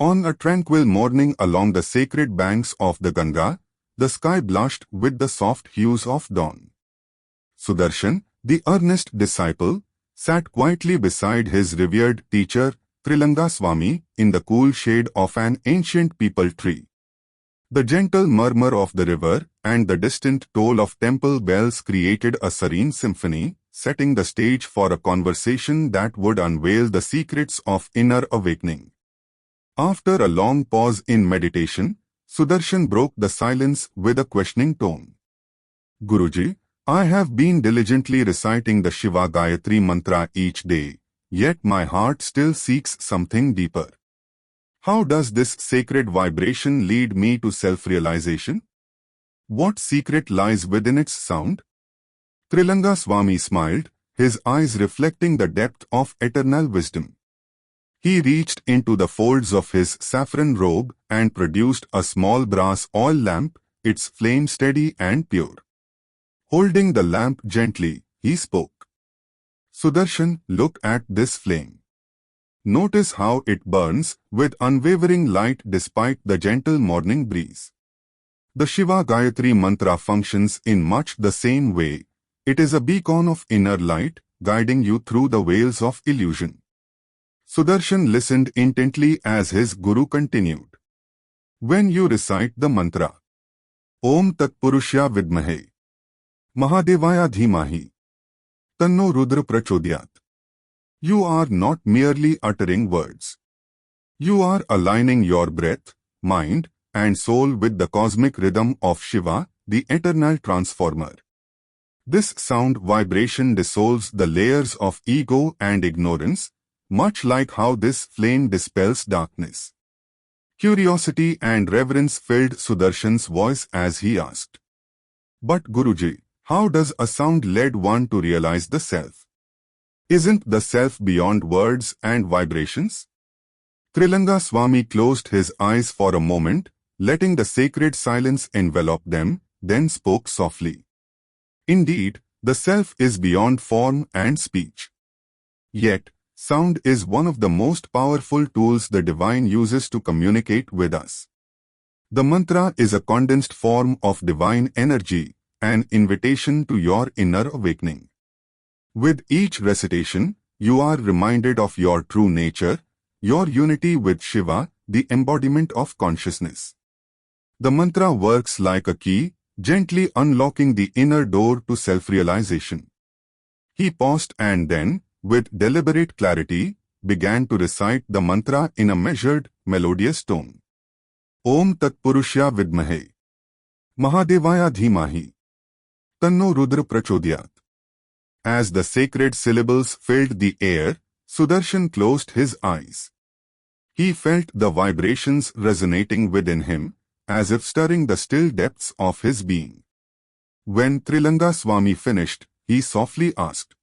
On a tranquil morning along the sacred banks of the Ganga, the sky blushed with the soft hues of dawn. Sudarshan, the earnest disciple, sat quietly beside his revered teacher, Trailanga Swami, in the cool shade of an ancient peepal tree. The gentle murmur of the river and the distant toll of temple bells created a serene symphony, setting the stage for a conversation that would unveil the secrets of inner awakening. After a long pause in meditation, Sudarshan broke the silence with a questioning tone. Guruji, I have been diligently reciting the Shiva Gayatri mantra each day, yet my heart still seeks something deeper. How does this sacred vibration lead me to self-realization? What secret lies within its sound? Trailanga Swami smiled, his eyes reflecting the depth of eternal wisdom. He reached into the folds of his saffron robe and produced a small brass oil lamp, its flame steady and pure. Holding the lamp gently, he spoke. Sudarshan, look at this flame. Notice how it burns with unwavering light despite the gentle morning breeze. The Shiva Gayatri mantra functions in much the same way. It is a beacon of inner light, guiding you through the veils of illusion. Sudarshan listened intently as his guru continued. When you recite the mantra, Om Tat Purushya Vidmahe, Mahadevaya Dhimahi, Tanno Rudra Prachodhyat, you are not merely uttering words. You are aligning your breath, mind, and soul with the cosmic rhythm of Shiva, the eternal transformer. This sound vibration dissolves the layers of ego and ignorance, much like how this flame dispels darkness. Curiosity and reverence filled Sudarshan's voice as he asked, But Guruji, how does a sound lead one to realize the self? Isn't the self beyond words and vibrations? Trailanga Swami closed his eyes for a moment, letting the sacred silence envelop them, then spoke softly. Indeed, the self is beyond form and speech. Yet, sound is one of the most powerful tools the divine uses to communicate with us. The mantra is a condensed form of divine energy, an invitation to your inner awakening. With each recitation, you are reminded of your true nature, your unity with Shiva, the embodiment of consciousness. The mantra works like a key, gently unlocking the inner door to self-realization. He paused and then, with deliberate clarity, began to recite the mantra in a measured, melodious tone. Om Tat Purushya Vidmahe, Mahadevaya Dhimahi, Tanno Rudra Prachodhyat. As the sacred syllables filled the air, Sudarshan closed his eyes. He felt the vibrations resonating within him, as if stirring the still depths of his being. When Trailanga Swami finished, he softly asked,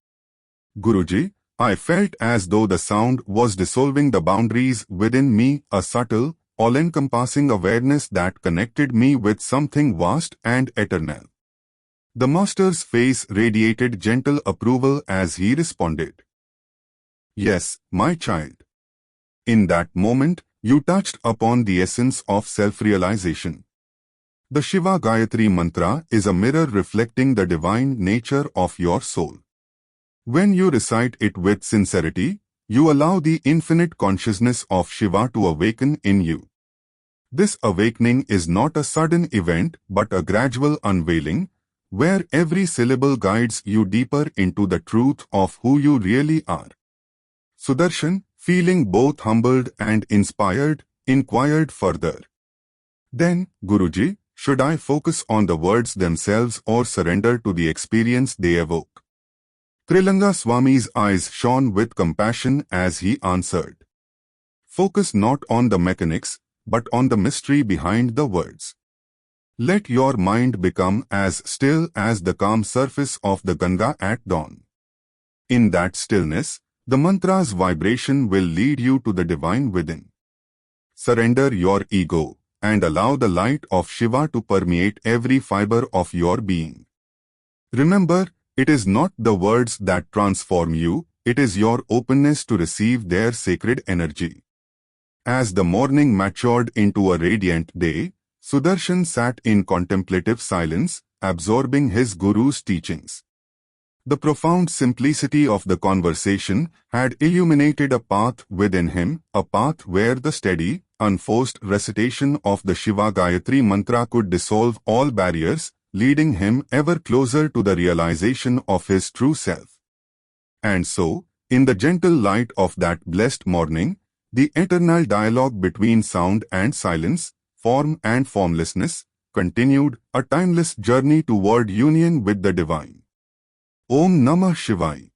Guruji, I felt as though the sound was dissolving the boundaries within me, a subtle, all-encompassing awareness that connected me with something vast and eternal. The master's face radiated gentle approval as he responded, Yes, my child. In that moment, you touched upon the essence of self-realization. The Shiva Gayatri mantra is a mirror reflecting the divine nature of your soul. When you recite it with sincerity, you allow the infinite consciousness of Shiva to awaken in you. This awakening is not a sudden event but a gradual unveiling, where every syllable guides you deeper into the truth of who you really are. Sudarshan, feeling both humbled and inspired, inquired further. Then, Guruji, should I focus on the words themselves or surrender to the experience they evoke? Trailanga Swami's eyes shone with compassion as he answered. Focus not on the mechanics, but on the mystery behind the words. Let your mind become as still as the calm surface of the Ganga at dawn. In that stillness, the mantra's vibration will lead you to the divine within. Surrender your ego and allow the light of Shiva to permeate every fiber of your being. Remember, it is not the words that transform you, it is your openness to receive their sacred energy. As the morning matured into a radiant day, Sudarshan sat in contemplative silence, absorbing his guru's teachings. The profound simplicity of the conversation had illuminated a path within him, a path where the steady, unforced recitation of the Shiva Gayatri mantra could dissolve all barriers, leading him ever closer to the realization of his true self. And so, in the gentle light of that blessed morning, the eternal dialogue between sound and silence, form and formlessness, continued, a timeless journey toward union with the divine. Om Namah Shivaya.